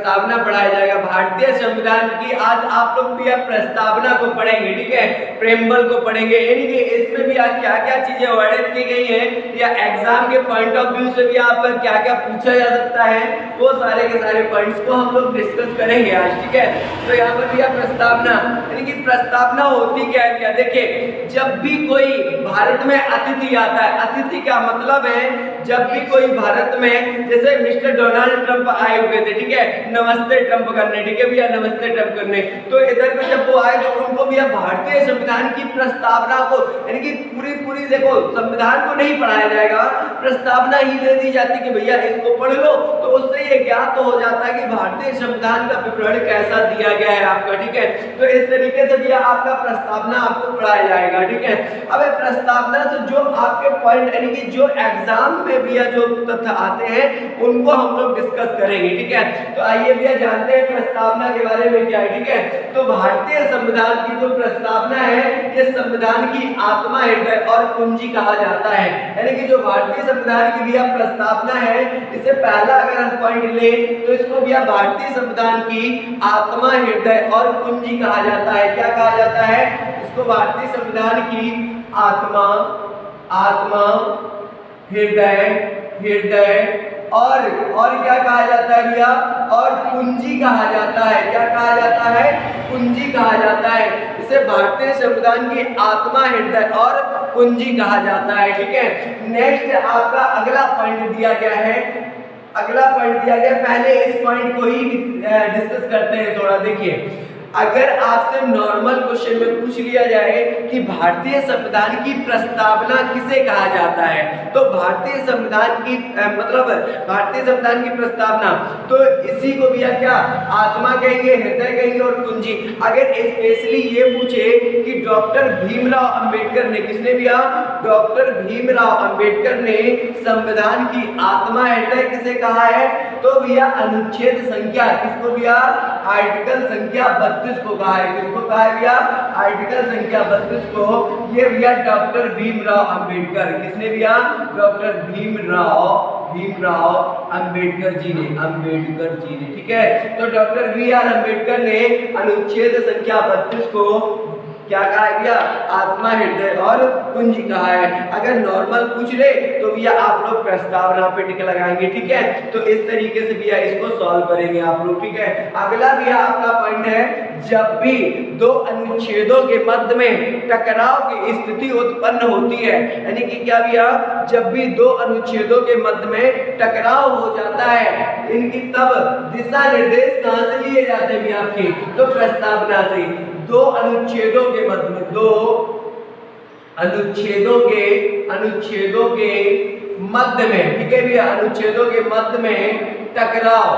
प्रस्तावना पढ़ाया जाएगा। भारतीय संविधान की आज आप लोग भी प्रस्तावना को पढ़ेंगे, ठीक है, प्रेम्बल को पढ़ेंगे, यानी कि इसमें भी क्या क्या चीजें वर्णित की गई हैं या एग्जाम के पॉइंट ऑफ व्यू से भी आप क्या क्या पूछा जा सकता है, वो सारे के सारे पॉइंट्स को हम लोग डिस्कस करेंगे आज, ठीक है। तो यहाँ पर भी प्रस्तावना, यानी कि प्रस्तावना होती क्या है क्या, देखिए जब भी कोई भारत में अतिथि आता है, अतिथि का मतलब है जब भी कोई भारत में, जैसे मिस्टर डोनाल्ड ट्रंप आए हुए थे, ठीक है, नमस्ते ट्रंप करने, ठीक है भैया, नमस्ते ट्रंप करने, तो इधर पे जब वो आए तो उनको भी भारतीय संविधान की प्रस्तावना को, यानी कि पूरी देखो संविधान को नहीं पढ़ाया जाएगा, प्रस्तावना ही दे दी जाती कि भैया इसको पढ़ लो, तो उससे ये ज्ञात तो हो जाता है कि भारतीय संविधान का विवरण कैसा दिया गया है आपका, ठीक है। तो इस तरीके से भी आपका प्रस्तावना आपको पढ़ाया जाएगा, ठीक है। अब प्रस्तावना से जो आपके पॉइंट, यानी कि जो एग्जाम में भी जो तथ्य आते हैं उनको हम लोग डिस्कस करेंगे, ठीक है। तो आइए भैया जानते हैं प्रस्तावना के बारे में क्या है, ठीक है। तो भारतीय संविधान की जो प्रस्तावना है ये संविधान की आत्मा, हृदय और कुंजी कहा जाता है, यानी कि जो भारतीय संविधान की भी प्रस्तावना है, इससे पहला अगर हम पॉइंट ले तो इसको भी भारतीय संविधान की आत्मा, हृदय और कुंजी कहा जाता है। क्या कहा जाता है इसको? भारतीय संविधान की आत्मा, हृदय और क्या कहा जाता है भैया? और कुंजी कहा जाता है। क्या कहा जाता है? कुंजी कहा जाता है। इसे भारतीय संविधान की आत्मा, हृदय और कुंजी कहा जाता है, ठीक है। नेक्स्ट आपका अगला पॉइंट दिया गया है, पहले इस पॉइंट को ही डिस्कस करते हैं थोड़ा। देखिए अगर आपसे नॉर्मल क्वेश्चन में पूछ लिया जाए कि भारतीय संविधान की प्रस्तावना किसे कहा जाता है, तो भारतीय संविधान की भारतीय संविधान की प्रस्तावना, तो इसी को भी क्या आत्मा कहेंगे, हृदय कहेंगे और कुंजी। अगर स्पेशली ये पूछे कि डॉक्टर भीमराव अंबेडकर ने, किसने भी डॉक्टर भीमराव अंबेडकर ने संविधान की आत्मा, हृदय किसे कहा है, तो भैया अनुच्छेद संख्या, किसको भैया? आर्टिकल संख्या 32 को कहा है। किसको कहा है भैया? आर्टिकल संख्या 32 को। ये भैया डॉक्टर भीमराव अंबेडकर, किसने भैया? डॉक्टर भीमराव अंबेडकर जी ने, ठीक है। तो डॉक्टर BR अंबेडकर ने अनुच्छेद संख्या 32 को क्या कहा है भैया? आत्मा, हृदय और कुंजी कहा है। अगर नॉर्मल पूछ ले तो भैया आप लोग प्रस्तावना पे टिक लगाएंगे, ठीक है। तो इस तरीके से भैया इसको सॉल्व करेंगे आप लोग, ठीक है। अगला भैया आपका पॉइंट है, जब भी दो अनुच्छेदों के मध्य में टकराव की स्थिति उत्पन्न होती है, यानी कि क्या भैया? जब भी दो अनुच्छेदों के मध्य में टकराव हो जाता है, इनकी तब दिशा निर्देश कहां से लिए जाते हैं भैया आपके? तो प्रस्तावना से। दो अनुच्छेदों के मध्य में, दो अनुच्छेदों के मध्य में, ठीक है भैया, अनुच्छेदों के मध्य में टकराव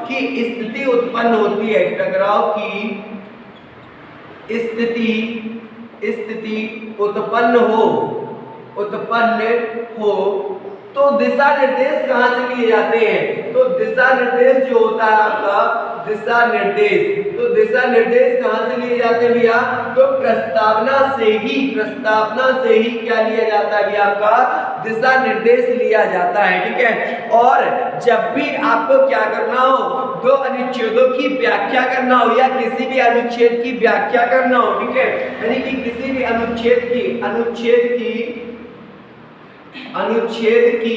की स्थिति उत्पन्न होती है। टकराव की स्थिति उत्पन्न हो तो दिशा निर्देश कहां से लिए जाते हैं? तो दिशा निर्देश जो होता है आपका, दिशा निर्देश कहां से लिए जाते हैं भैया? तो प्रस्तावना से ही क्या लिया जाता है भैया? आपका दिशा निर्देश लिया जाता है, ठीक है। और जब भी आपको क्या करना हो, दो अनुच्छेदों की व्याख्या करना हो या किसी भी अनुच्छेद की व्याख्या करना हो, ठीक है, यानी कि किसी भी अनुच्छेद की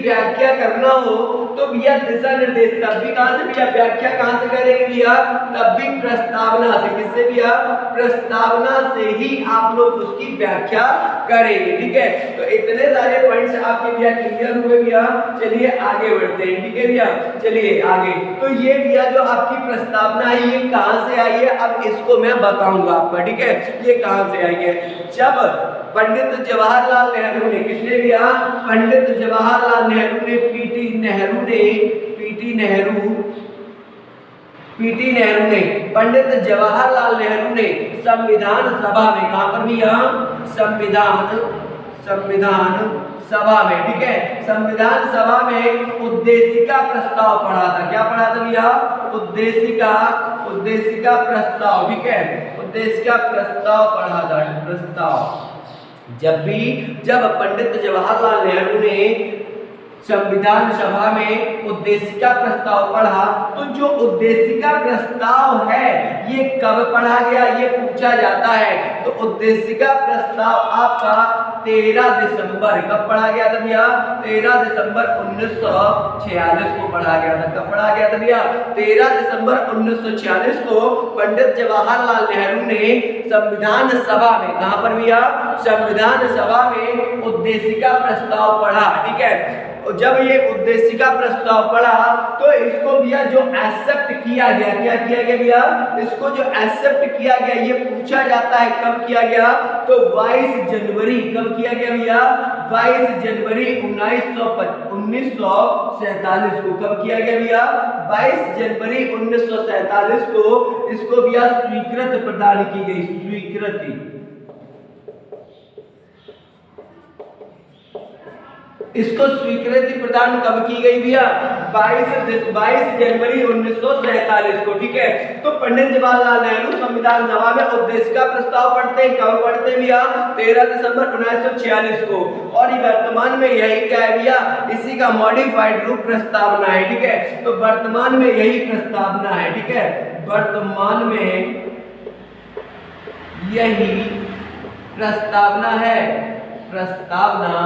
व्याख्या करना हो तो भैया दिशा निर्देश, तब भी कहां से भैया? व्याख्या कहां से करेंगे भैया? तब भी प्रस्तावना से। किससे भैया? प्रस्तावना से ही आप लोग उसकी व्याख्या करेंगे, ठीक है। तो इतने सारे पॉइंट्स आपके भैया क्लियर हुए भैया। चलिए आगे बढ़ते हैं, ठीक है भैया, चलिए आगे। तो ये भैया जो आपकी प्रस्तावना है ये कहां से आई है, अब इसको मैं बताऊंगा आपका, ठीक है। ये कहां से आई है? जब पंडित जवाहरलाल नेहरू ने, किसने भैया? पंडित जवाहरलाल नेहरू ने, पीटी नेहरू ने, पंडित जवाहरलाल नेहरू ने संविधान सभा में, कहां पर भैया? संविधान सभा में, ठीक है, संविधान सभा में उद्देशिका प्रस्ताव पढ़ा था। क्या पढ़ा था भैया? उद्देशिका प्रस्ताव, ठीक है, उद्देशिका प्रस्ताव पढ़ा था। जब पंडित जवाहरलाल नेहरू ने संविधान सभा में उद्देशिका प्रस्ताव पढ़ा, तो जो उद्देशिका प्रस्ताव है ये कब पढ़ा गया, ये पूछा जाता है। तो उद्देशिका प्रस्ताव आपका 13 दिसंबर कब पढ़ा गया था भैया? 13 दिसंबर 1946 को पढ़ा गया था। कब पढ़ा गया था भैया? 13 दिसंबर 1946 को पंडित जवाहरलाल नेहरू ने संविधान सभा में, कहां पर भैया? संविधान सभा में उद्देशिका प्रस्ताव पढ़ा। ठीक है, जब ये उद्देशिका प्रस्ताव पढ़ा तो इसको भैया जो एक्सेप्ट किया गया, क्या किया गया भैया? इसको जो एक्सेप्ट किया गया, ये पूछा जाता है कब किया गया? तो 22 जनवरी, कब किया गया भैया? 22 जनवरी 1947 को। कब किया गया भैया? 22 जनवरी 1947 को इसको भैया स्वीकृति प्रदान की गई। स्वीकृति, इसको स्वीकृति प्रदान कब की गई भैया? 22 जनवरी 1947 को। ठीक है, तो पंडित जवाहरलाल नेहरू संविधान सभा में उद्देशिका प्रस्ताव पढ़ते हैं। कब पढ़ते हैं भैया? 13 दिसंबर 1946 को। और ये वर्तमान में यही क्या है भैया? इसी का मॉडिफाइड रूप प्रस्तावना है। ठीक है, तो वर्तमान में यही प्रस्तावना है। ठीक है, वर्तमान में यही प्रस्तावना है। प्रस्तावना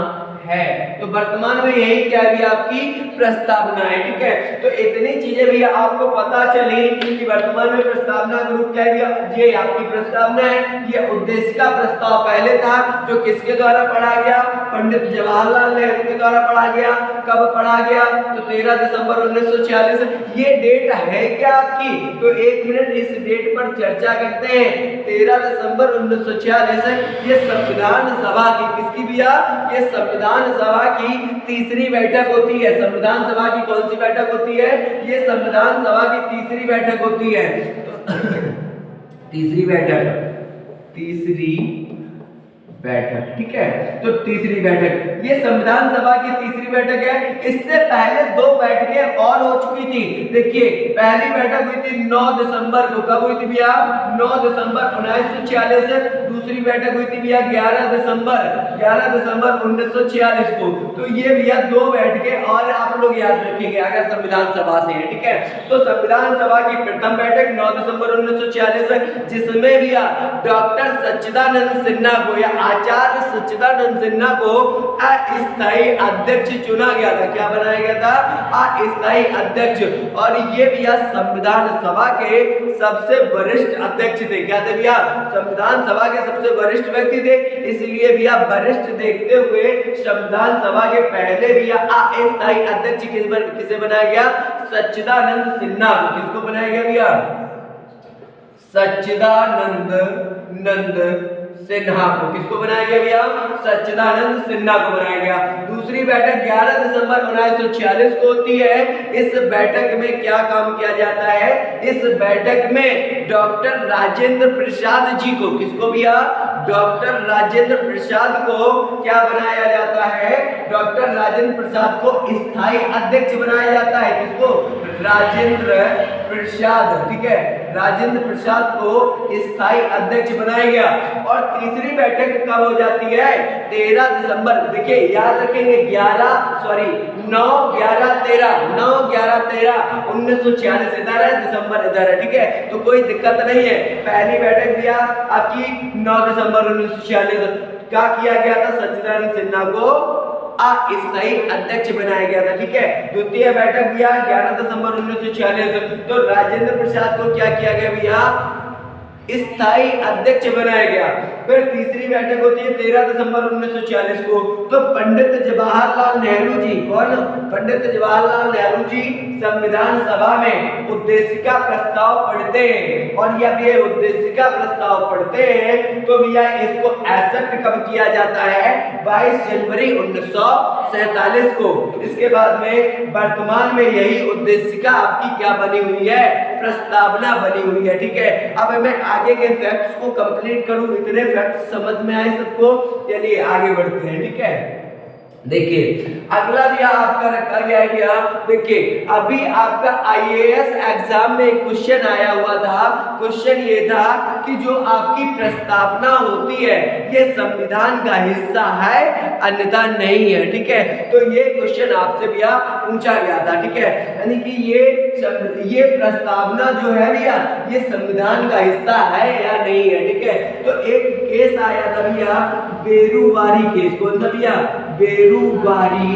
है, तो वर्तमान में यही क्या है आपकी? प्रस्तावना है। ठीक है, तो इतनी चीजें भैया आपको पता चली कि वर्तमान में प्रस्तावना का रूप क्या है भैया? ये आपकी प्रस्तावना है। ये उद्देशिका प्रस्ताव पहले था जो किसके द्वारा पढ़ा गया? पंडित जवाहरलाल नेहरू के द्वारा पढ़ा गया। कब पढ़ा गया? तो 13 दिसंबर 1946। ये डेट है क्या आपकी? तो 1 मिनट इस डेट पर चर्चा करते हैं। 13 दिसंबर 1946 ये संविधान सभा की, किसकी भैया? ये संविधान सभा की तीसरी बैठक होती है। संविधान सभा की कौन सी बैठक होती है? ये संविधान सभा की तीसरी बैठक होती है। तो तीसरी बैठक, ठीक है, तो तीसरी बैठक, ये संविधान सभा की तीसरी बैठक है। इससे पहले 2 बैठकें और हो चुकी थी। देखिए, पहली बैठक हुई थी 9 दिसंबर को। कब हुई थी भैया? 9 दिसंबर 1946। दूसरी बैठक हुई थी भैया 11 दिसंबर 1946 को। तो ये भैया 2 बैठकें और आप लोग याद रखेंगे अगर संविधान सभा से है। ठीक है, तो संविधान सभा की प्रथम बैठक 9 दिसंबर 1946, जिसमें भैया डॉक्टर सच्चिदानंद सिन्हा को या आचार्य सच्चिदानंद सिन्हा को अस्थायी अध्यक्ष चुना गया था। क्या बनाया गया था? अस्थायी अध्यक्ष। और ये भैया संविधान सभा के सबसे वरिष्ठ अध्यक्ष थे। क्या थे भैया? संविधान सभा के सबसे वरिष्ठ व्यक्ति थे। इसलिए भैया वरिष्ठ देखते हुए संविधान सभा के पहले भैया अस्थायी अध्यक्ष किसे बनाया गया? सच्चिदानंद सिन्हा को। किसको बनाया गया भैया? सच्चिदानंद सिन्हा को। किसको बनाया गया भैया? सच्चिदानंद सिन्हा को बनाया गया। दूसरी बैठक 11 दिसंबर 1946 को होती है। इस बैठक में क्या काम किया जाता है? इस बैठक में डॉक्टर राजेंद्र प्रसाद जी को, किसको भैया? डॉक्टर राजेंद्र प्रसाद को क्या बनाया जाता है? डॉक्टर राजेंद्र प्रसाद को स्थायी अध्यक्ष बनाया जाता है। किसको? राजेंद्र प्रसाद। ठीक है, राजेंद्र प्रसाद को स्थायी अध्यक्ष बनाया गया। और तीसरी बैठक कब हो जाती है? 13 दिसंबर। देखिए याद रखेंगे 9 11 13 1946 इधर है, दिसंबर इधर है। ठीक है, तो कोई दिक्कत नहीं है। पहली बैठक भैया आपकी 9 दिसंबर 1946। क्या किया गया था? सच्चिदानंद सिन्हा को अस्थायी अध्यक्ष बनाया गया था। ठीक है, द्वितीय बैठक भैया 11 दिसंबर 1946। तो राजेंद्र प्रसाद को क्या किया गया भैया? स्थायी अध्यक्ष बनाया गया। फिर तीसरी बैठक होती है 13 दिसंबर 1946 को। तो पंडित जवाहरलाल नेहरू जी, कौन? पंडित जवाहरलाल नेहरू जी संविधान सभा में उद्देशिका प्रस्ताव पढ़ते हैं। और जब ये उद्देशिका प्रस्ताव पढ़ते हैं तो भैया इसको एक्सेप्ट कब किया जाता है? 22 जनवरी 1947 को। इसके बाद में वर्तमान में यही उद्देशिका आपकी क्या बनी हुई है? प्रस्तावना बनी हुई है। ठीक है, अब मैं आगे के फैक्ट्स को कंप्लीट करूं। इतने फैक्ट्स समझ में आए सबको? चलिए आगे बढ़ते हैं। ठीक है, देखिए अगला भी आपका रखा गया है क्या, देखिए अभी आपका आईएएस एग्जाम में एक क्वेश्चन आया हुआ था। क्वेश्चन ये था कि जो आपकी प्रस्तावना होती है ये संविधान का हिस्सा है अन्यथा नहीं है, ठीक है। तो ये क्वेश्चन आपसे भैया पूछा गया था, ठीक है, यानी कि ये प्रस्तावना जो है भैया ये संविधान का हिस्सा है या नहीं है, ठीक है। तो एक केस आया था भैया बेरुवारी केस, कौन सा भैया, बेरुवारी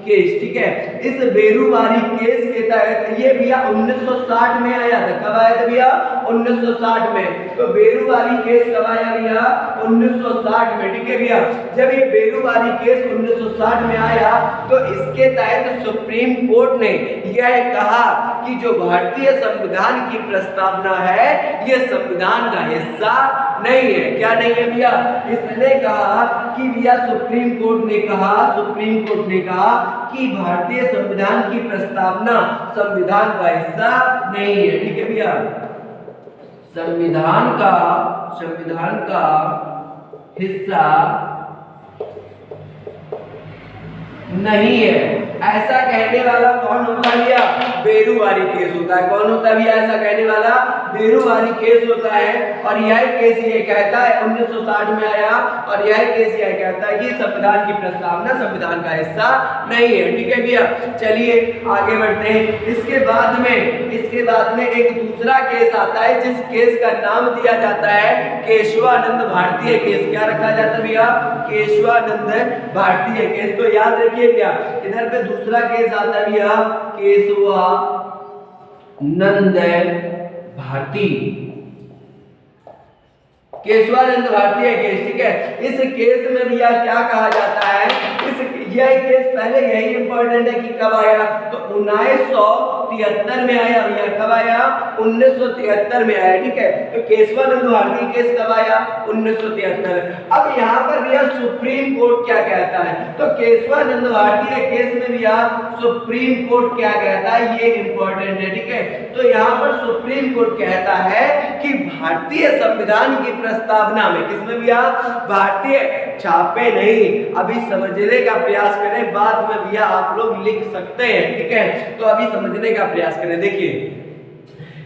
केस, ठीक है। इस बेरुवारी केस के तहत ये भैया 1960 में आया था। कब आया था भैया, 1960 में। तो बेरुवारी केस कब आया भैया, 1960 में, ठीक है भैया। जब ये बेरुवारी केस 1960 में आया तो इसके तहत सुप्रीम कोर्ट ने यह कहा कि जो भारतीय संविधान की प्रस्तावना है ये संविधान का हिस्सा नहीं है। क्या नहीं है भैया, इसने कहा कि भैया सुप्रीम कोर्ट ने कहा कि भारतीय संविधान की प्रस्तावना संविधान का हिस्सा नहीं है, ठीक है भैया। संविधान का हिस्सा नहीं है, ऐसा कहने वाला कौन होता है भैया, बेरुवारी केस होता है। कौन होता है भैया ऐसा कहने वाला, बेरुवारी केस होता है। और यह केस ये कहता है 1960 में आया और यह केस यह कहता है कि संविधान की प्रस्तावना संविधान का हिस्सा नहीं है, ठीक है भैया। चलिए आगे बढ़ते हैं। इसके बाद में एक दूसरा केस आता है जिस केस का नाम दिया जाता है केशवानंद भारतीय केस। क्या रखा जाता है भैया, केशवानंद भारतीय केस। तो याद रखिए भैया इधर पे दूसरा केस आता है भैया केशवानंद भारतीय केस, ठीक है। इस केस में भैया क्या कहा जाता है, यह केस पहले यही इंपॉर्टेंट है कि कब आया, तो 1973 में आया भैया। कब आया, 1973 में आया, ठीक है। तो केशवानंद भारतीय केस कब आया, 1973। अब यहाँ पर भैया सुप्रीम कोर्ट क्या कहता है, तो केशवानंद भारतीय केस में भैया सुप्रीम कोर्ट क्या कहता है ये इंपॉर्टेंट है, ठीक है। तो यहाँ पर सुप्रीम कोर्ट कहता है कि भारतीय संविधान की प्रस्तावना में, किसमें भैया, भारतीय, छापे नहीं, अभी समझने का प्रयास करें, बाद में भैया आप लोग लिख सकते हैं, ठीक है। तो अभी समझने का प्रयास करें। देखिए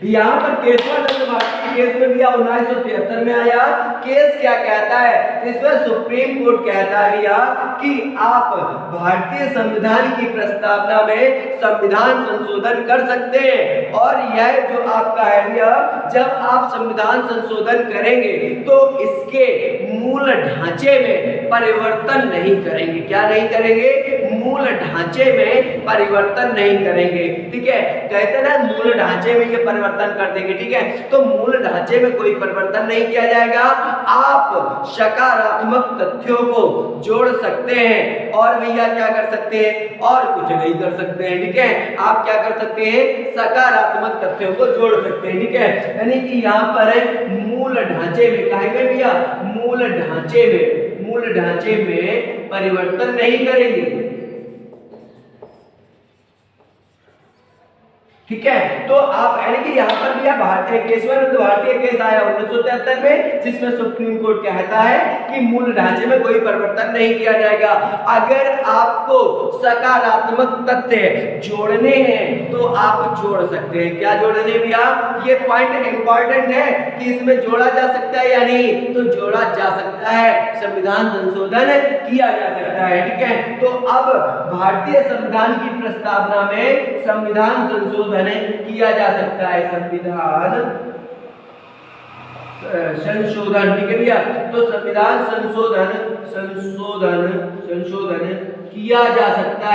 यहाँ पर केशवानंद भारतीय केस में भैया 1973 में आया। केस क्या कहता है, इसमें सुप्रीम कोर्ट कहता है भैया कि आप भारतीय संविधान की प्रस्तावना में संविधान संशोधन कर सकते हैं। और यह जो आपका है भैया, जब आप संविधान संशोधन करेंगे तो इसके मूल ढांचे में परिवर्तन नहीं करेंगे। क्या नहीं करेंगे, मूल ढांचे में परिवर्तन नहीं करेंगे, ठीक है। कहते ना मूल ढांचे में ये परिवर्तन कर देंगे, ठीक है। तो मूल ढांचे में कोई परिवर्तन नहीं किया जाएगा। आप सकारात्मक तथ्यों को जोड़ सकते हैं और भैया क्या कर सकते हैं, और कुछ नहीं कर सकते हैं, ठीक है। आप क्या कर सकते हैं, सकारात्मक तथ्यों को जोड़ सकते हैं, ठीक है। यानी कि यहाँ पर मूल ढांचे में कहेंगे भैया, मूल ढांचे में परिवर्तन नहीं करेंगे, ठीक है। तो आप यानी कि यहाँ पर भी भारतीय केशवानंद भारतीय केस आया 1973 में, जिसमें सुप्रीम कोर्ट कहता है कि मूल ढांचे में कोई परिवर्तन नहीं किया जाएगा। अगर आपको सकारात्मक तथ्य जोड़ने हैं तो आप जोड़ सकते हैं। क्या जोड़ने भैया, ये पॉइंट इंपॉर्टेंट है कि इसमें जोड़ा जा सकता है या नहीं, तो जोड़ा जा सकता है, संविधान संशोधन किया जा सकता है, ठीक है। तो अब भारतीय संविधान की प्रस्तावना में संविधान संशोधन किया जा सकता है, संविधान संशोधन, ठीक है भैया। तो संविधान संशोधन किया जा सकता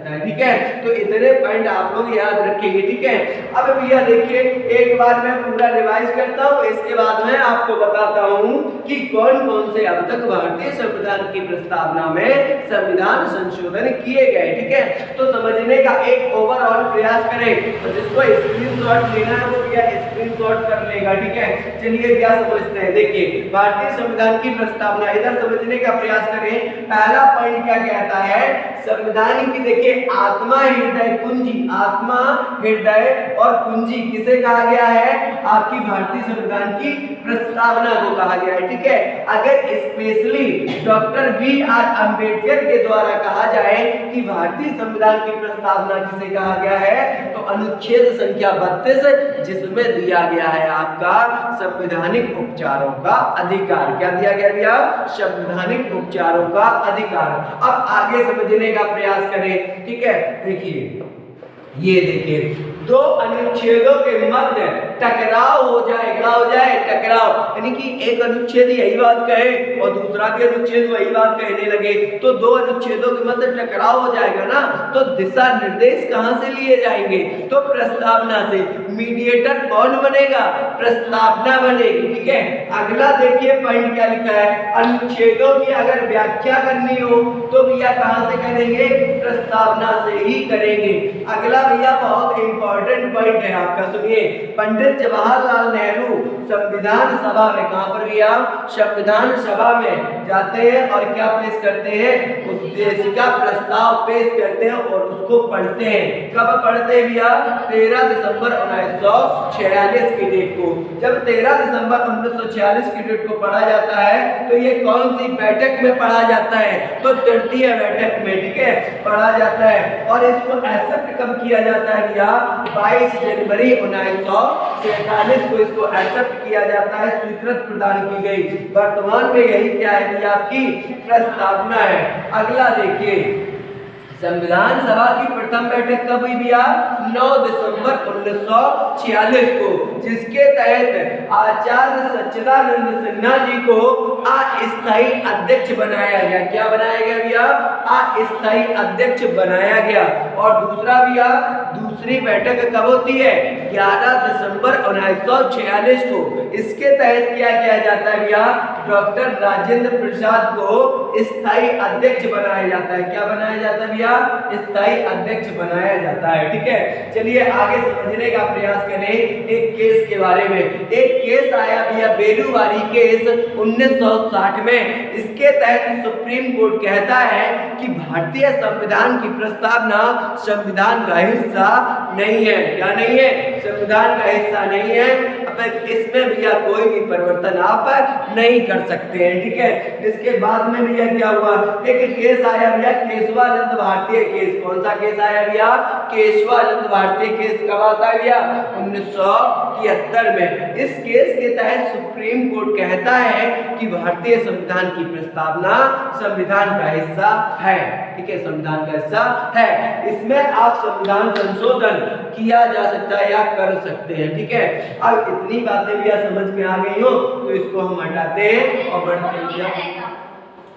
है, ठीक है। तो इतने पॉइंट आप लोग याद रखेंगे, ठीक है। अब भैया देखिए एक बार मैं पूरा रिवाइज करता हूँ, इसके बाद मैं आपको बताता हूँ कि कौन कौन से अब तक भारतीय संविधान की प्रस्तावना में संविधान संशोधन किए गए, ठीक है। तो समझने का एक ओवरऑल प्रयास करें, तो जिसको स्क्रीनशॉट लेना है वो भैया स्क्रीन शॉर्ट कर लेगा, ठीक है। चलिए क्या समझते हैं, देखिए भारतीय संविधान की प्रस्तावना इधर समझने का प्रयास करें। पहला पॉइंट क्या कहता है, संविधान की देखिए आत्मा हृदय कुंजी, आत्मा हृदय और कुंजी किसे कहा गया है, आपकी भारतीय संविधान की प्रस्तावना को कहा गया है, ठीक है। अगर स्पेशली डॉक्टर B.R. अम्बेडकर के द्वारा कहा जाए कि भारतीय संविधान की प्रस्तावना किसे कहा गया है, तो अनुच्छेद संख्या 32 जिसमें दिया गया है आपका संवैधानिक उपचारों का अधिकार। क्या दिया गया भैया, संवैधानिक उपचारों का अधिकार। अब आगे समझने का प्रयास करें, ठीक है। देखिए ये देखिए दो अनुच्छेदों के मध्य टकराव हो जाए, क्या हो जाए, टकराव, यानी कि एक अनुच्छेद यही बात कहे और दूसरा के अनुच्छेद वही बात कहने लगे, तो दो अनुच्छेदों के मध्य टकराव हो जाएगा ना, तो दिशा निर्देश कहां से लिए जाएंगे, तो प्रस्तावना से। मीडिएटर कौन बनेगा, प्रस्तावना बनेगी, ठीक है। अगला देखिए पॉइंट क्या लिखा है, अनुच्छेदों की अगर व्याख्या करनी हो तो भैया कहां से करेंगे, प्रस्तावना से ही करेंगे। अगला भैया बहुत इंपॉर्टेंट पॉइंट है आपका, सुनिए। पंडित जवाहरलाल नेहरू संविधान सभा में, कहां पर भैया, संविधान सभा में जाते हैं और क्या पेश करते हैं, उद्देशिका प्रस्ताव पेश करते हैं और उसको पढ़ते हैं। कब पढ़ते हैं भैया, 13 दिसंबर 1946 की डेट को। जब 13 दिसंबर 1946 की डेट को पढ़ा जाता है तो ये कौन सी बैठक में पढ़ा जाता है, तो तृतीय बैठक में, ठीक है, पढ़ा जाता है। और इसको एक्सेप्ट कब किया जाता है भैया, 22 जनवरी 1947 को इसको एक्सेप्ट किया जाता है, स्वीकृत प्रदान की गई। वर्तमान में यही क्या है भैया, आपकी प्रस्तावना है। अगला देखिए संविधान सभा की प्रथम बैठक कब हुई भैया, 9 दिसंबर 1946 को, जिसके तहत आचार्य सच्चिदानंद सिन्हा जी को अस्थायी अध्यक्ष बनाया गया। क्या बनाया गया भैया, अस्थायी अध्यक्ष बनाया गया। और दूसरा भैया, दूसरी बैठक कब होती है, 11 दिसंबर 1946 को। इसके तहत क्या किया जाता है भैया, डॉक्टर राजेंद्र प्रसाद को स्थायी अध्यक्ष बनाया जाता है। क्या बनाया जाता है भैया, स्थायी अध्यक्ष बनाया जाता है, ठीक है। चलिए आगे समझने का प्रयास करें एक केस के बारे में। एक केस आया भैया बेलूवारी केस 1960 में। इसके तहत सुप्रीम कोर्ट कहता है कि भारतीय संविधान की प्रस्तावना संविधान का हिस्सा नहीं है। क्या नहीं है, संविधान का हिस्सा नहीं है। अब इसमें भैया कोई भी परिवर्तन आप नहीं कर सकते हैं, ठीक है। इसके बाद में भैया क्या हुआ, एक केस आया भैया केशवानंद भारतीय केस। कौन सा केस आया भैया, केशवानंद भारतीय केस। कब आता है भैया, 1973 में। इस केस के तहत सुप्रीम कोर्ट कहता है कि भारतीय संविधान की प्रस्तावना संविधान का हिस्सा है, ठीक है, संविधान का हिस्सा है। इसमें आप संविधान संशोधन किया जा सकता है या कर सकते हैं, ठीक है। अब इतनी बातें भैया समझ में आ गई हो तो इसको हम हटाते हैं और बढ़ते हैं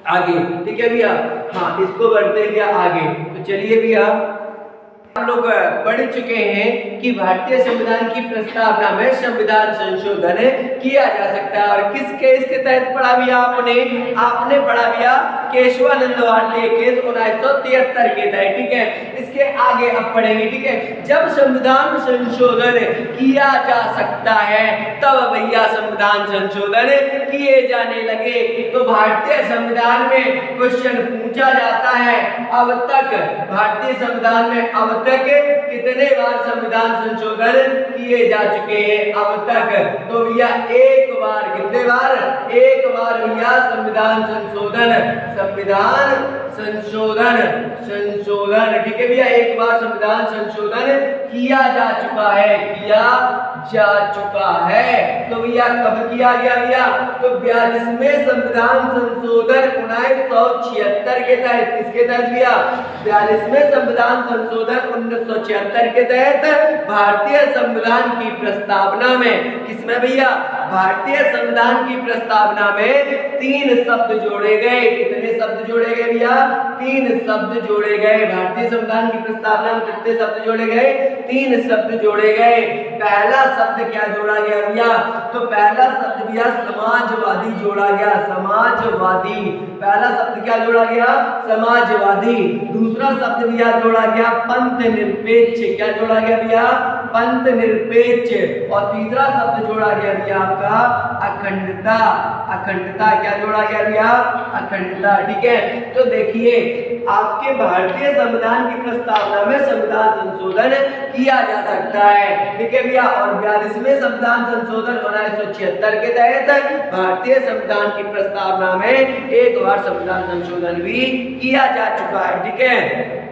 आगे, ठीक है भैया। हाँ, इसको बढ़ते भैया आगे। तो चलिए भैया हम लोग पढ़ चुके हैं कि भारतीय संविधान की प्रस्तावना में संविधान संशोधन किया जा सकता है। और किस केस के तहत पढ़ा भैया आपने पढ़ा भैया केशवानंद भारतीय केस 1973 के तहत, ठीक है। इसके आगे अब पढ़ेंगे, ठीक है। जब संविधान संशोधन किया जा सकता है तब भैया संविधान संशोधन किए जाने लगे। तो भारतीय संविधान में क्वेश्चन पूछा जाता है, अब तक भारतीय संविधान में अब तक कितने बार संविधान संशोधन किए जा चुके हैं अब तक, तो भैया एक बार। कितने बार, एक बार भैया संविधान संशोधन ठीक है भैया, एक बार संविधान संशोधन किया जा चुका है, तो भैया कब किया गया भैया, तो 42वें संविधान संशोधन 1976 के तहत। किसके तहत भैया, 42वें संविधान संशोधन 1976 के तहत भारतीय संविधान की प्रस्तावना में, किसमें भैया, भारतीय संविधान की प्रस्तावना में 3 शब्द जोड़े गए। कितने शब्द जोड़े गए भैया, 3 शब्द जोड़े गए। भारतीय संविधान की प्रस्तावना में कितने शब्द जोड़े गए, 3 शब्द जोड़े गए। पहला शब्द क्या जोड़ा गया भैया, तो पहला शब्द भैया समाजवादी जोड़ा गया, समाजवादी। पहला शब्द क्या जोड़ा गया, समाजवादी। दूसरा शब्द भैया जोड़ा गया पंथ निरपेक्ष। क्या जोड़ा गया भैया, पंथ निरपेक्ष, और तीसरा शब्द जोड़ा गया भैया आपका अखंडता। अखंडता क्या जोड़ा गया भैया? अखंडता। ठीक है, तो देखिए आपके भारतीय संविधान की प्रस्तावना में संविधान संशोधन किया जा सकता है। ठीक है भैया, और 42वें संविधान संशोधन 1976 के तहत भारतीय संविधान की प्रस्तावना में एक बार संविधान संशोधन भी किया जा चुका है। ठीक है,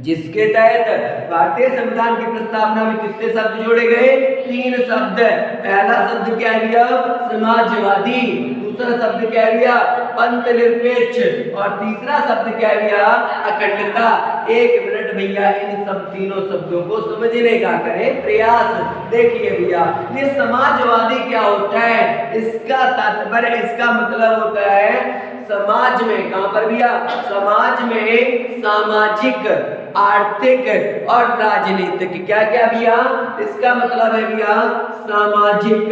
जिसके तहत भारतीय संविधान की प्रस्तावना में कितने शब्द जोड़े गए? 3 शब्द। पहला शब्द क्या है भैया? समाजवादी। दूसरा शब्द क्या है भैया? पंथ निरपेक्ष। और तीसरा शब्द क्या है भैया? अखंडता। 1 मिनट भैया इन सब तीनों शब्दों को समझने का करें प्रयास। देखिए भैया, ये समाजवादी क्या होता है? इसका तात्पर्य, इसका मतलब होता है समाज में, कहां पर भैया? समाज में सामाजिक, आर्थिक और राजनीतिक, क्या क्या भैया? इसका मतलब है भैया सामाजिक,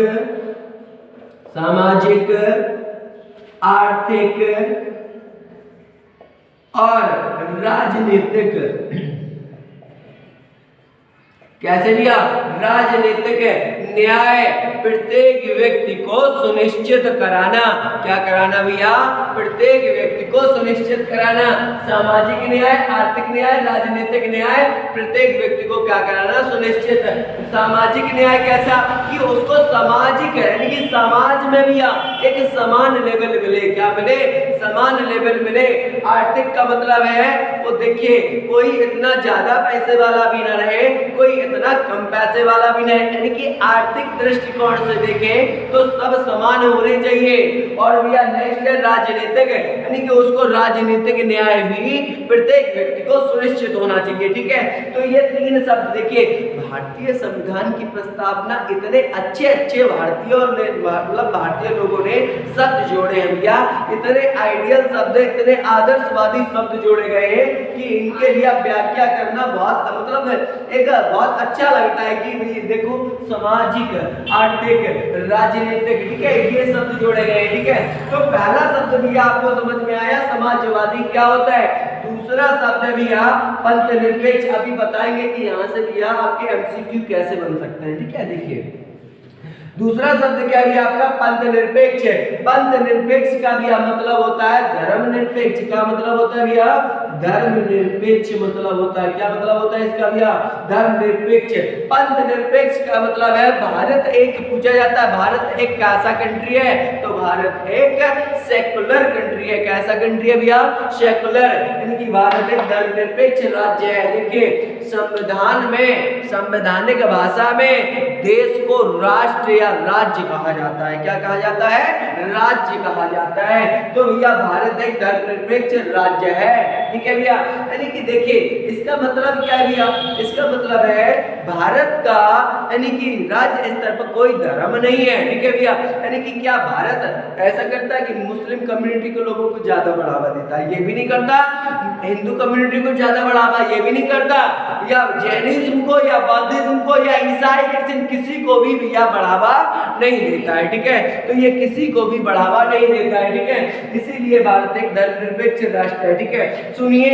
आर्थिक और राजनीतिक। कैसे भैया? राजनीतिक न्याय प्रत्येक व्यक्ति को सुनिश्चित कराना। क्या कराना भैया? प्रत्येक व्यक्ति को सुनिश्चित कराना। सामाजिक न्याय, आर्थिक न्याय, राजनीतिक न्याय, प्रत्येक व्यक्ति को क्या कराना? सुनिश्चित। सामाजिक न्याय कैसा? कि उसको सामाजिक, यानी कि समाज में भैया एक समान लेवल मिले। क्या मिले? समान लेवल मिले। आर्थिक का मतलब है वो देखिए कोई इतना ज्यादा पैसे वाला भी ना रहे, कोई इतना कम पैसे वाला भी नहीं, यानी कि आर्थिक दृष्टिकोण से देखें तो सब समान होने चाहिए। और भैया नेक्स्ट है राजनीतिक, यानी कि उसको राजनीतिक न्याय भी प्रत्येक व्यक्ति को सुनिश्चित होना चाहिए। ठीक है, तो ये 3 शब्द देखिए भारतीय संविधान की प्रस्तावना इतने अच्छे अच्छे भारतीयों ने, मतलब भारतीय लोगों ने शब्द जोड़े हैं भैया, इतने आइडियल शब्द, इतने आदर्शवादी शब्द जोड़े गए हैं कि इनके लिए व्याख्या करना बहुत मतलब एक बहुत अच्छा लगता है कि देखो सामाजिक, आर्थिक, राजनीतिक, ठीक है, ये शब्द जोड़े गए। ठीक है, तो पहला शब्द भैया आपको समझ में आया समाजवादी क्या होता है। दूसरा शब्द भैया पंथ निरपेक्ष। अभी बताएंगे कि यहाँ से भैया आपके एमसीक्यू कैसे बन सकते हैं। ठीक है, देखिए दूसरा शब्द क्या है आपका? पंथ निरपेक्ष। पंथ निरपेक्ष का भी मतलब होता है धर्म निरपेक्ष। क्या मतलब होता है भैया? धर्म निरपेक्ष मतलब होता है, क्या मतलब होता है इसका भैया? धर्म निरपेक्ष। पंथ निरपेक्ष का मतलब है भारत एक, पूछा जाता है भारत एक कैसा कंट्री है? तो भारत एक सेकुलर कंट्री है। कैसा कंट्री है भैया? सेकुलर, यानी कि भारत एक धर्मनिरपेक्ष राज्य है। देखिए संविधान में, संवैधानिक भाषा में देश को राष्ट्र या राज्य कहा जाता है। क्या कहा जाता है? राज्य कहा जाता है। तो भैया भारत एक धर्मनिरपेक्ष राज्य है। ठीक है भैया, यानी कि देखिए इसका मतलब क्या है भैया? इसका मतलब है भारत का, यानी कि राज्य स्तर पर कोई धर्म नहीं है। ठीक है भैया, यानी कि क्या भारत ऐसा करता है कि मुस्लिम कम्युनिटी के लोगों को ज्यादा बढ़ावा देता है? ये भी नहीं करता। हिंदू कम्युनिटी को ज्यादा बढ़ावा ये भी नहीं करता, या जैनिज्म को या बौद्धिज्म को या ईसाई क्रिश्चियन किसी को भी भैया बढ़ावा नहीं देता है। ठीक है, तो ये किसी को भी बढ़ावा नहीं देता है। ठीक है, इसीलिए भारत एक धर्मनिरपेक्ष राष्ट्र है। ठीक है, सुनिए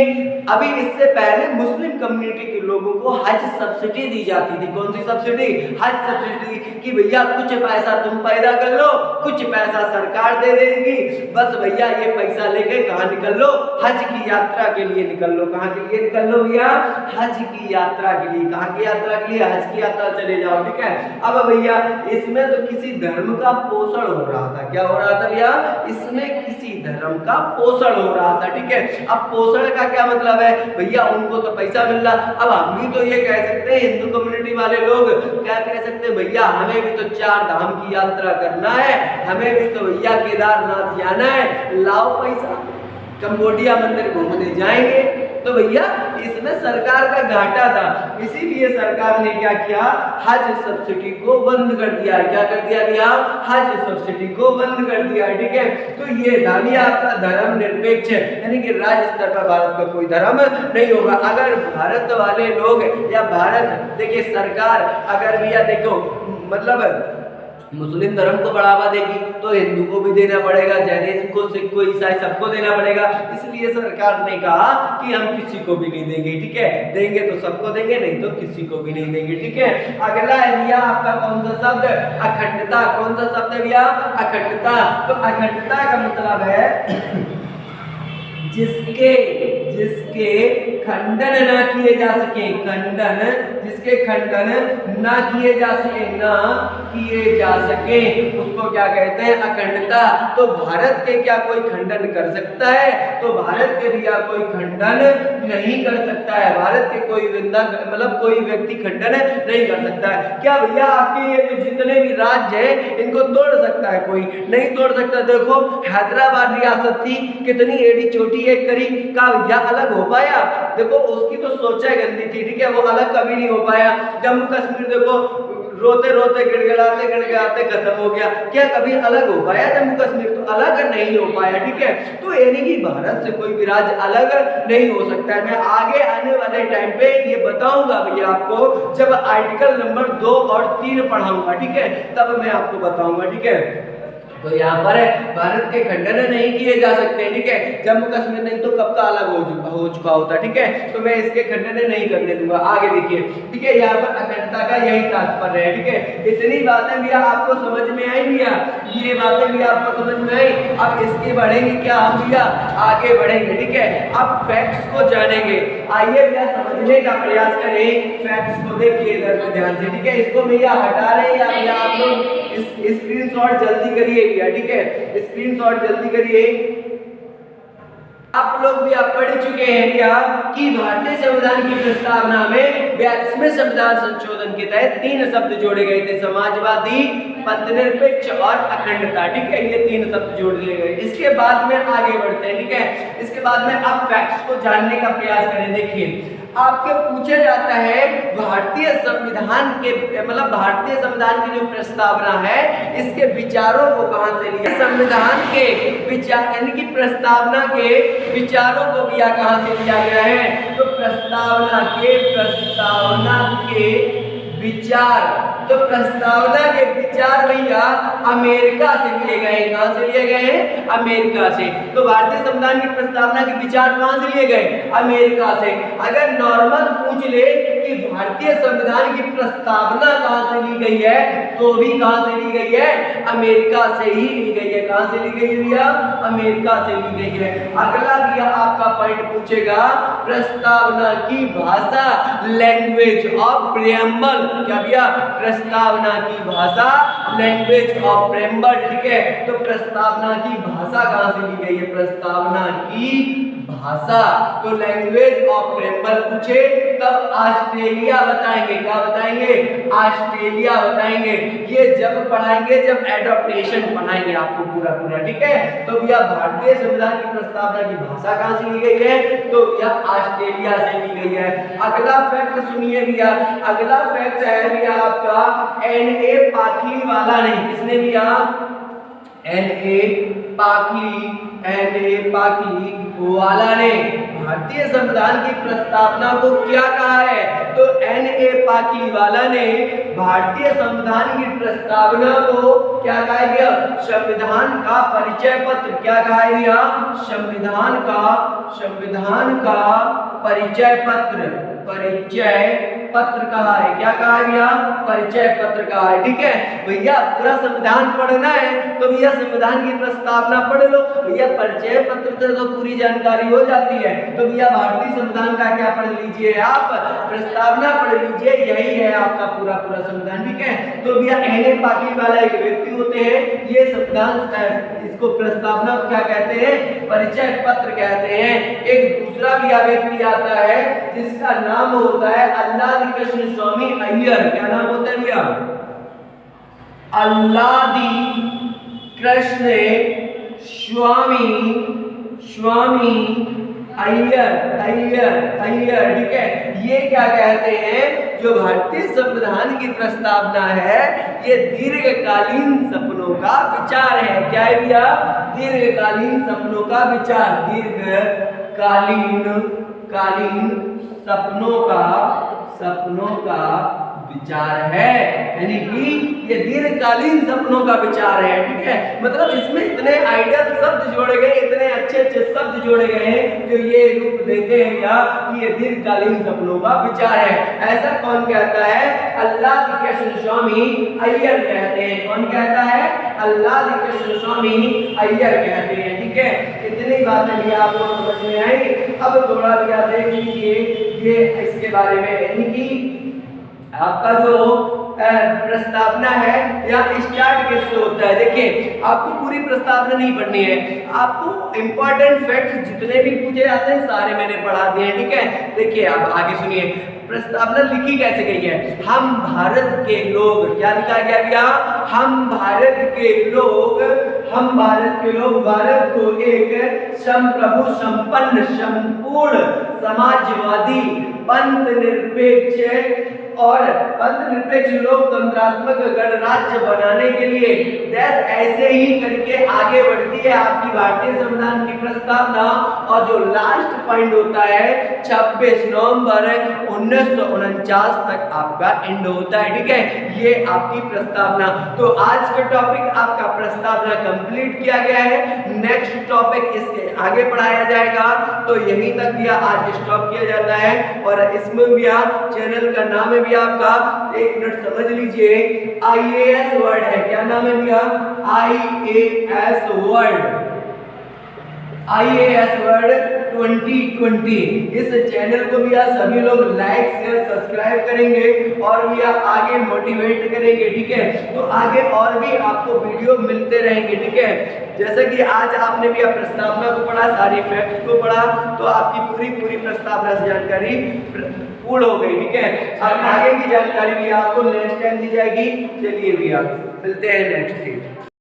अभी इससे पहले मुस्लिम कम्युनिटी के लोगों को हज सब्सिडी दी जाती थी। कौन सी सब्सिडी? हज सब्सिडी, कि भैया कुछ पैसा तुम पैदा कर लो, कुछ पैसा सरकार दे देगी, बस भैया ये पैसा लेके कहाँ निकल लो? हज की यात्रा के लिए निकल लो। कहाँ के लिए निकल लो भैया? हज की यात्रा के लिए। कहाँ की यात्रा के लिए? हज की यात्रा चले जाओ। ठीक है, अब भैया इसमें तो किसी धर्म का पोषण हो रहा था। क्या हो रहा था भैया? इसमें किसी धर्म का पोषण हो रहा था। ठीक है, अब पोषण का क्या मतलब है भैया? उनको तो पैसा मिल रहा। अब हम भी तो ये कह सकते हैं, हिंदू कम्युनिटी वाले लोग क्या कह सकते हैं? भैया हमें भी तो 4 धाम की यात्रा करना है, हमें भी तो भैया केदारनाथ जाना है, लाओ पैसा, कंबोडिया मंदिर घूमने जाएंगे। तो भैया इसमें सरकार का घाटा था, इसीलिए सरकार ने क्या किया? हज सब्सिडी को बंद कर दिया। क्या कर दिया भैया? हज सब्सिडी को बंद कर दिया। ठीक है, तो ये था भी आपका धर्म निरपेक्ष, यानी कि राज्य स्तर पर भारत का कोई धर्म नहीं होगा। अगर भारत वाले लोग या भारत, देखिए सरकार अगर भैया देखो मतलब मुस्लिम धर्म को बढ़ावा देगी तो हिंदू को भी देना पड़ेगा, जैनिज्म को, सिख को, ईसाई सबको देना पड़ेगा। इसलिए सरकार ने कहा कि हम किसी को भी नहीं देंगे, ठीक है। देंगे तो सबको देंगे, नहीं तो किसी को भी नहीं देंगे, ठीक है। अगला है भैया आपका कौन सा शब्द? अखंडता। कौन सा शब्द है भैया? अखंडता। तो अखंडता का मतलब है जिसके खंडन ना किए जा सके, खंडन, जिसके खंडन ना किए जा सके, ना किए जा सके, उसको क्या कहते हैं? अखंडता। तो भारत के क्या कोई खंडन कर सकता है? तो भारत के भैया कोई खंडन नहीं कर सकता है। भारत के कोई मतलब कोई व्यक्ति खंडन नहीं कर सकता है। क्या भैया आपके ये जो जितने भी राज्य है इनको तोड़ सकता है? कोई नहीं तोड़ सकता। देखो हैदराबाद रियासत थी, कितनी एडी छोटी एक करी का भैया अलग हो पाया? देखो उसकी तो सोचा गंदी थी, ठीक है, वो अलग कभी नहीं हो पाया। जम्मू कश्मीर देखो रोते रोते गिड़गिड़ाते गिड़गिड़ाते खत्म हो गया, क्या कभी अलग हो पाया जम्मू कश्मीर? तो अलग नहीं हो पाया, ठीक है। तो यानी कि भारत से कोई भी राज्य अलग नहीं हो सकता है। मैं आगे आने वाले टाइम पे ये बताऊंगा भैया आपको, जब आर्टिकल नंबर 2 और 3 पढ़ाऊंगा, ठीक है, तब मैं आपको बताऊंगा, ठीक है। तो यहाँ पर भारत के खंडन नहीं किए जा सकते, ठीक है। जम्मू कश्मीर नहीं तो कब का अलग हो चुका होता, ठीक है। तो मैं इसके खंडन नहीं करने दूंगा। आगे देखिए, ठीक है, यहाँ पर अखंडता का यही तात्पर्य है, ठीक है। इतनी बातें भी आपको समझ में आई भैया, ये बातें भी आपको समझ में आई। अब इसके बढ़ेंगे क्या हम भैया? आगे बढ़ेंगे, ठीक है। अब फैक्ट्स को जानेंगे। आइए भैया समझने का प्रयास करें फैक्ट्स को। देखिए इधर पे ध्यान से, ठीक है। इसको भैया हटा रहे हैं या भैया आप लोग स्क्रीनशॉट जल्दी करिए भैया, ठीक है, स्क्रीनशॉट जल्दी करिए। आप लोग भी आप पढ़ चुके हैं क्या कि भारतीय संविधान की प्रस्तावना में 42वें संविधान संशोधन के तहत 3 शब्द जोड़े गए थे, समाजवादी, पथनिरपेक्ष और अखंडता, ठीक है। ये 3 शब्द जोड़ दिए गए। इसके बाद में आगे बढ़ते हैं, ठीक है। इसके बाद में आप फैक्ट्स को जानने का प्रयास करें। देखिए आपके पूछा जाता है भारतीय संविधान के मतलब भारतीय संविधान की जो प्रस्तावना है इसके विचारों को कहां से लिया? संविधान के विचार यानी कि प्रस्तावना के विचारों को भी कहां से लिया गया है? तो प्रस्तावना के विचार, तो प्रस्तावना के विचार भैया अमेरिका से लिए गए। कहां से लिए गए हैं? अमेरिका से। तो भारतीय संविधान की प्रस्तावना के विचार कहां से लिए गए? अमेरिका से। अगर नॉर्मल पूछ ले कि भारतीय संविधान की प्रस्तावना कहां से ली गई है, तो भी कहां से ली गई है? अमेरिका से ही ली गई है। कहां से ली गई है भैया? अमेरिका से ली गई है। अगला भैया आपका पॉइंट पूछेगा प्रस्तावना की भाषा, लैंग्वेज ऑफ प्रियम्बल। क्या भैया? प्रस्तावना की भाषा, लैंग्वेज ऑफ प्रेम्बल, ठीक है। तो प्रस्तावना की भाषा कहां से ली गई है? प्रस्तावना की भाषा, तो लैंग्वेज ऑफ प्रेम्बल पूछे तब ऑस्ट्रेलिया बताएंगे। क्या बताएंगे? ऑस्ट्रेलिया बताएंगे। ये जब पढ़ाएंगे जब एडॉप्टेशन पढ़ाएंगे आपको पूरा, ठीक है। तो भैया भारतीय संविधान की प्रस्तावना की भाषा कहां से ली गई है? तो यह ऑस्ट्रेलिया से ली गई है। अगला फैक्ट सुनिए भैया, अगला फैक्ट है भैया आपका N.A. पाखली वाला ने। किसने भैया? N.A. पाखली वाला ने भारतीय संविधान की प्रस्तावना को क्या कहा है? तो N.A. पाखली वाला ने भारतीय संविधान की प्रस्तावना को क्या कहा गया? संविधान का परिचय पत्र। क्या कहा गया? संविधान का परिचय पत्र कहा है। क्या कहा गया? परिचय पत्र कहा है, ठीक है। भैया पूरा संविधान पढ़ना है तो भैया संविधान की प्रस्तावना पढ़ लो भैया, परिचय पत्र से तो पूरी जानकारी हो जाती है। तो भैया भारतीय संविधान का क्या पढ़ लीजिए आप? प्रस्तावना पढ़ लीजिए, यही है आपका पूरा संविधान, ठीक है। तो भैया N.A. पाखली वाला एक व्यक्ति होते हैं, ये संविधान इसको प्रस्तावना क्या कहते हैं? परिचय पत्र कहते हैं। एक दूसरा भी व्यक्ति आता है जिसका नाम होता है अल्लादी कृष्ण स्वामी अय्यर। क्या नाम होता है भैया? अल्लादी कृष्ण स्वामी अय्यर, ठीक है। ये क्या कहते हैं? जो भारतीय संविधान की प्रस्तावना है ये दीर्घकालीन सपनों का विचार है। क्या है भैया? दीर्घकालीन सपनों का विचार, दीर्घकालीन सपनों का विचार है, यानी कि ये दीर्घकालीन सपनों का विचार है। ठीक है, मतलब इसमें इतने आइडियल शब्द जोड़े गए, इतने अच्छे अच्छे शब्द जोड़े गए हैं जो ये रूप देते हैं क्या कि ये दीर्घकालीन सपनों का विचार है। ऐसा कौन कहता है? आह्लाद कृष्ण स्वामी अय्यर कहते हैं। कौन कहता है? आह्लाद कृष्ण स्वामी अय्यर कहते हैं। ठीक है, इतनी बातें भी आपको समझ में आई। अब थोड़ा भी देख लीजिए ये इसके बारे में, यानी कि आपका जो प्रस्तावना है या स्टार्ट कैसे होता है। देखिए, आपको पूरी प्रस्तावना नहीं पढ़नी है, आपको इंपॉर्टेंट फैक्ट जितने भी पूछे जाते हैं सारे मैंने पढ़ा दिए हैं। ठीक है, देखिए आप आगे सुनिए, प्रस्तावना लिखी कैसे गई है। हम भारत के लोग, क्या लिखा गया भैया? हम भारत के लोग, हम भारत के लोग भारत को एक संप्रभु संपन्न संपूर्ण समाजवादी पंथ निरपेक्ष और पंथ निरपेक्ष लोकतंत्रात्मक गणराज्य बनाने के लिए देश ऐसे ही करके आगे बढ़ती है आपकी भारतीय संविधान की प्रस्तावना। और जो लास्ट पॉइंट होता है 26 नवंबर 1949 तक आपका एंड होता है। ठीक है, ये आपकी प्रस्तावना। तो आज का टॉपिक आपका प्रस्तावना कंप्लीट किया गया है। नेक्स्ट टॉपिक इसके आगे पढ़ाया जाएगा, तो यहीं तक भी आज स्टॉप किया जाता है। और इसमें भी आप चैनल का नाम है भी आपका, एक मिनट समझ लीजिए, IAS वर्ल्ड है। क्या नाम है भैया? IAS world, IAS world 2020। इस चैनल को भी आप सभी लोग लाइक शेयर सब्सक्राइब करेंगे और भी आप आगे मोटिवेट करेंगे। ठीक है, तो आगे और भी आपको वीडियो मिलते रहेंगे। ठीक है, जैसे कि आज आपने भी प्रस्तावना को पढ़ा, सारी फैक्ट्स को पढ़ा, तो आपकी पूरी प्रस्तावना से जानकारी पूर्ण हो गई। ठीक है, अब आगे की जानकारी भी आपको नेक्स्ट टाइम दी जाएगी। चलिए भैया मिलते हैं नेक्स्ट डे।